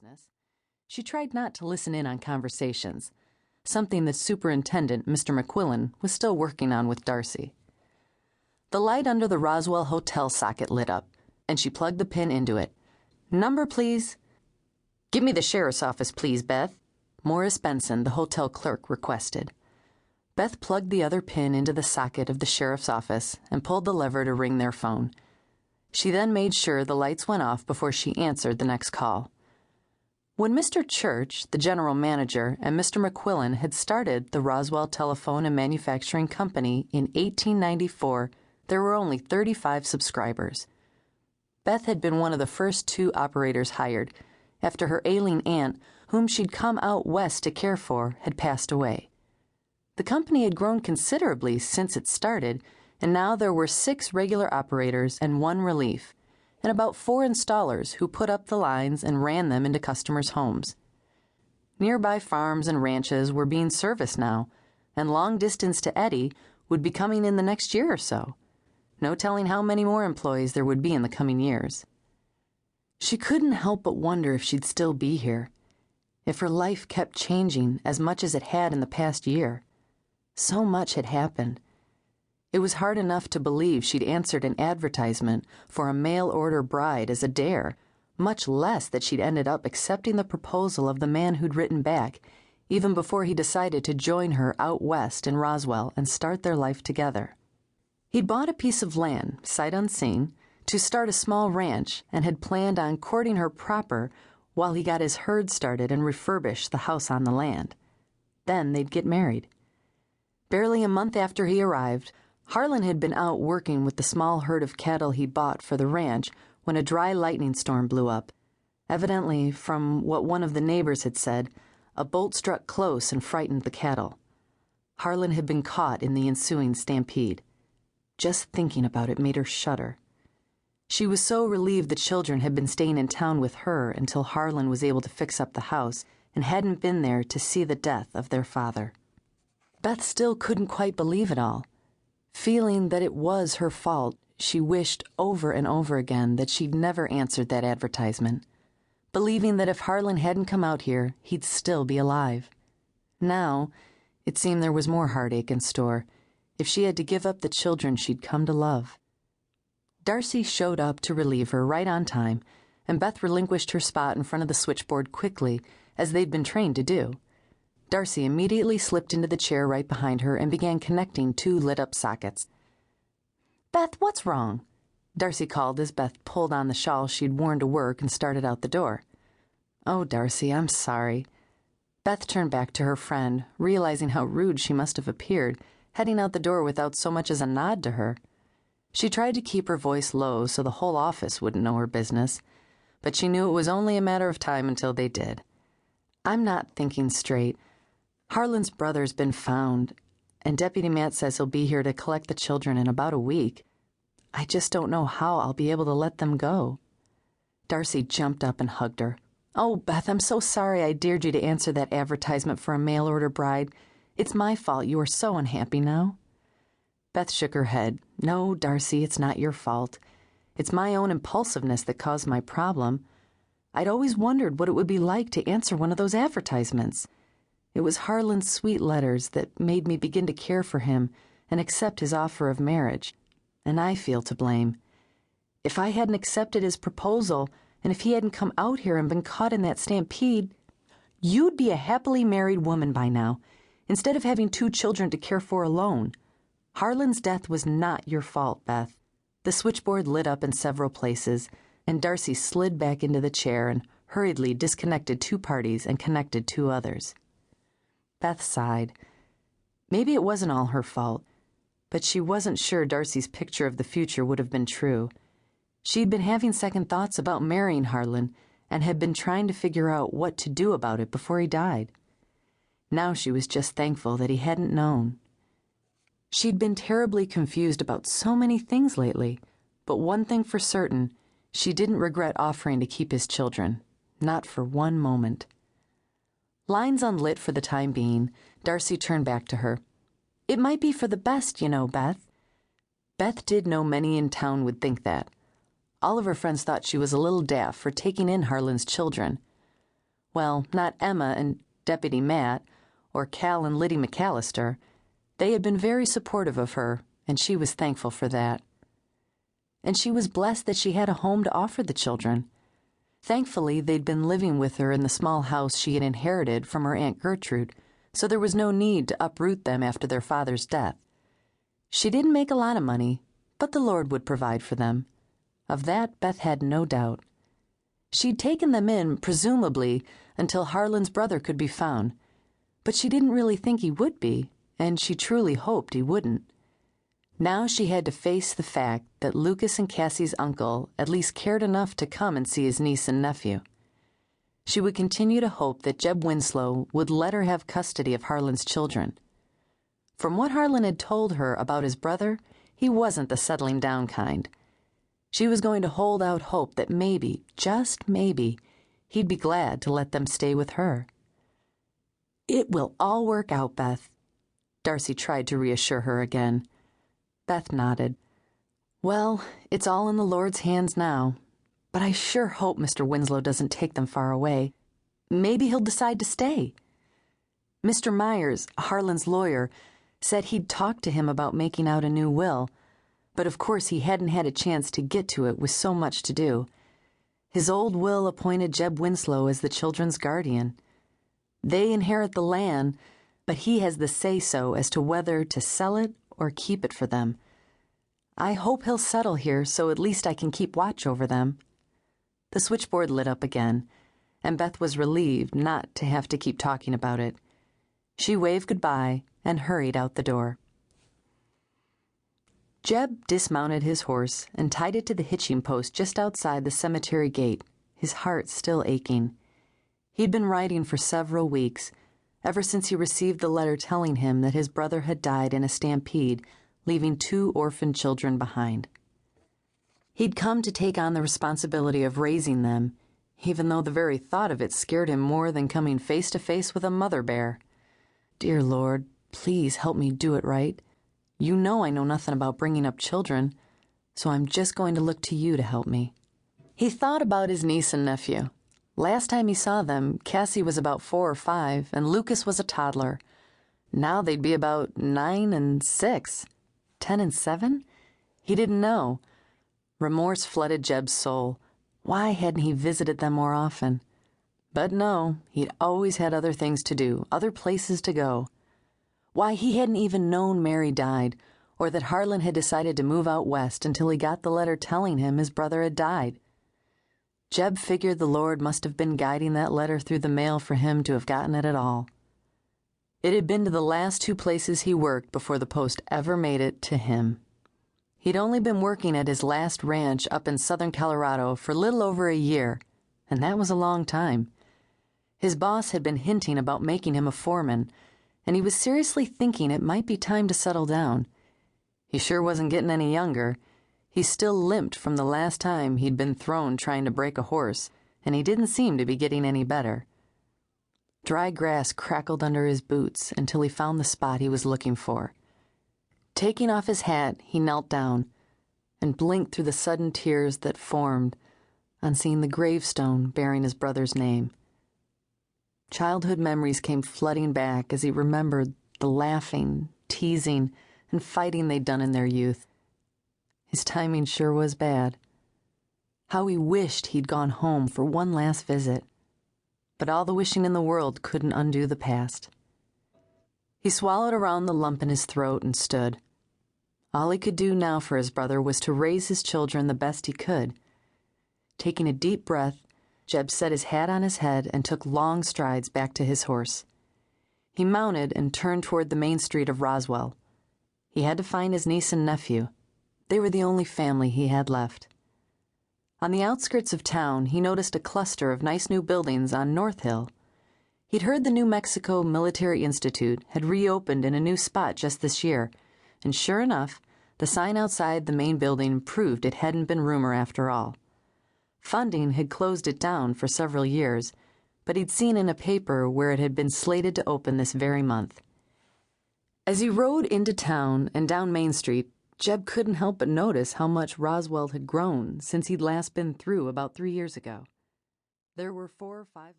business. She tried not to listen in on conversations, something the superintendent, Mr. McQuillan, was still working on with Darcy. The light under the Roswell hotel socket lit up, and she plugged the pin into it. "Number, please." "Give me the sheriff's office, please, Beth," Morris Benson, the hotel clerk, requested. Beth plugged the other pin into the socket of the sheriff's office and pulled the lever to ring their phone. She then made sure the lights went off before she answered the next call. When Mr. Church, the general manager, and Mr. McQuillan had started the Roswell Telephone and Manufacturing Company in 1894, there were only 35 subscribers. Beth had been one of the first 2 operators hired, after her ailing aunt, whom she'd come out west to care for, had passed away. The company had grown considerably since it started, and now there were 6 regular operators and 1 relief, and about 4 installers who put up the lines and ran them into customers' homes. Nearby farms and ranches were being serviced now, and long distance to Eddie would be coming in the next year or so. No telling how many more employees there would be in the coming years. She couldn't help but wonder if she'd still be here, if her life kept changing as much as it had in the past year. So much had happened. It was hard enough to believe she'd answered an advertisement for a mail-order bride as a dare, much less that she'd ended up accepting the proposal of the man who'd written back, even before he decided to join her out west in Roswell and start their life together. He'd bought a piece of land, sight unseen, to start a small ranch and had planned on courting her proper while he got his herd started and refurbished the house on the land. Then they'd get married. Barely a month after he arrived, Harlan had been out working with the small herd of cattle he bought for the ranch when a dry lightning storm blew up. Evidently, from what one of the neighbors had said, a bolt struck close and frightened the cattle. Harlan had been caught in the ensuing stampede. Just thinking about it made her shudder. She was so relieved the children had been staying in town with her until Harlan was able to fix up the house and hadn't been there to see the death of their father. Beth still couldn't quite believe it all. Feeling that it was her fault, she wished over and over again that she'd never answered that advertisement, believing that if Harlan hadn't come out here, he'd still be alive. Now, it seemed there was more heartache in store, if she had to give up the children she'd come to love. Darcy showed up to relieve her right on time, and Beth relinquished her spot in front of the switchboard quickly, as they'd been trained to do. Darcy immediately slipped into the chair right behind her and began connecting 2 lit-up sockets. "Beth, what's wrong?" Darcy called as Beth pulled on the shawl she'd worn to work and started out the door. "Oh, Darcy, I'm sorry." Beth turned back to her friend, realizing how rude she must have appeared, heading out the door without so much as a nod to her. She tried to keep her voice low so the whole office wouldn't know her business, but she knew it was only a matter of time until they did. "I'm not thinking straight. Harlan's brother's been found, and Deputy Matt says he'll be here to collect the children in about a week. I just don't know how I'll be able to let them go." Darcy jumped up and hugged her. "Oh, Beth, I'm so sorry I dared you to answer that advertisement for a mail-order bride. It's my fault you are so unhappy now." Beth shook her head. "No, Darcy, it's not your fault. It's my own impulsiveness that caused my problem. I'd always wondered what it would be like to answer one of those advertisements. It was Harlan's sweet letters that made me begin to care for him and accept his offer of marriage, and I feel to blame. If I hadn't accepted his proposal, and if he hadn't come out here and been caught in that stampede, you'd be a happily married woman by now, instead of having 2 children to care for alone. Harlan's death was not your fault, Beth." The switchboard lit up in several places, and Darcy slid back into the chair and hurriedly disconnected 2 parties and connected 2 others. Beth sighed. Maybe it wasn't all her fault, but she wasn't sure Darcy's picture of the future would have been true. She'd been having second thoughts about marrying Harlan and had been trying to figure out what to do about it before he died. Now she was just thankful that he hadn't known. She'd been terribly confused about so many things lately, but one thing for certain, she didn't regret offering to keep his children, not for one moment. Lines unlit for the time being, Darcy turned back to her. "It might be for the best, you know, Beth." Beth did know many in town would think that. All of her friends thought she was a little daft for taking in Harlan's children. Well, not Emma and Deputy Matt, or Cal and Liddy McAllister. They had been very supportive of her, and she was thankful for that. And she was blessed that she had a home to offer the children. Thankfully, they'd been living with her in the small house she had inherited from her Aunt Gertrude, so there was no need to uproot them after their father's death. She didn't make a lot of money, but the Lord would provide for them. Of that, Beth had no doubt. She'd taken them in, presumably, until Harlan's brother could be found, but she didn't really think he would be, and she truly hoped he wouldn't. Now she had to face the fact that Lucas and Cassie's uncle at least cared enough to come and see his niece and nephew. She would continue to hope that Jeb Winslow would let her have custody of Harlan's children. From what Harlan had told her about his brother, he wasn't the settling down kind. She was going to hold out hope that maybe, just maybe, he'd be glad to let them stay with her. "It will all work out, Beth," Darcy tried to reassure her again. Beth nodded. "Well, it's all in the Lord's hands now, but I sure hope Mr. Winslow doesn't take them far away. Maybe he'll decide to stay." Mr. Myers, Harlan's lawyer, said he'd talked to him about making out a new will, but of course he hadn't had a chance to get to it with so much to do. His old will appointed Jeb Winslow as the children's guardian. They inherit the land, but he has the say-so as to whether to sell it or keep it for them. I hope he'll settle here so at least I can keep watch over them. The switchboard lit up again, and Beth was relieved not to have to keep talking about it. She waved goodbye and hurried out the door. Jeb dismounted his horse and tied it to the hitching post just outside the cemetery gate, his heart still aching. He'd been riding for several weeks, ever since he received the letter telling him that his brother had died in a stampede, leaving 2 orphaned children behind. He'd come to take on the responsibility of raising them, even though the very thought of it scared him more than coming face to face with a mother bear. "Dear Lord, please help me do it right. You know I know nothing about bringing up children, so I'm just going to look to you to help me." He thought about his niece and nephew. Last time he saw them, Cassie was about 4 or 5, and Lucas was a toddler. Now they'd be about 9 and 6. 10 and 7? He didn't know. Remorse flooded Jeb's soul. Why hadn't he visited them more often? But no, he'd always had other things to do, other places to go. Why, he hadn't even known Mary died, or that Harlan had decided to move out west until he got the letter telling him his brother had died. Jeb figured the Lord must have been guiding that letter through the mail for him to have gotten it at all. It had been to the last 2 places he worked before the post ever made it to him. He'd only been working at his last ranch up in southern Colorado for little over a year, and that was a long time. His boss had been hinting about making him a foreman, and he was seriously thinking it might be time to settle down. He sure wasn't getting any younger. He still limped from the last time he'd been thrown trying to break a horse, and he didn't seem to be getting any better. Dry grass crackled under his boots until he found the spot he was looking for. Taking off his hat, he knelt down and blinked through the sudden tears that formed on seeing the gravestone bearing his brother's name. Childhood memories came flooding back as he remembered the laughing, teasing, and fighting they'd done in their youth. His timing sure was bad. How he wished he'd gone home for one last visit. But all the wishing in the world couldn't undo the past. He swallowed around the lump in his throat and stood. All he could do now for his brother was to raise his children the best he could. Taking a deep breath, Jeb set his hat on his head and took long strides back to his horse. He mounted and turned toward the main street of Roswell. He had to find his niece and nephew. They were the only family he had left. On the outskirts of town, he noticed a cluster of nice new buildings on North Hill. He'd heard the New Mexico Military Institute had reopened in a new spot just this year, and sure enough, the sign outside the main building proved it hadn't been rumor after all. Funding had closed it down for several years, but he'd seen in a paper where it had been slated to open this very month. As he rode into town and down Main Street, Jeb couldn't help but notice how much Roswell had grown since he'd last been through about 3 years ago. There were 4 or 5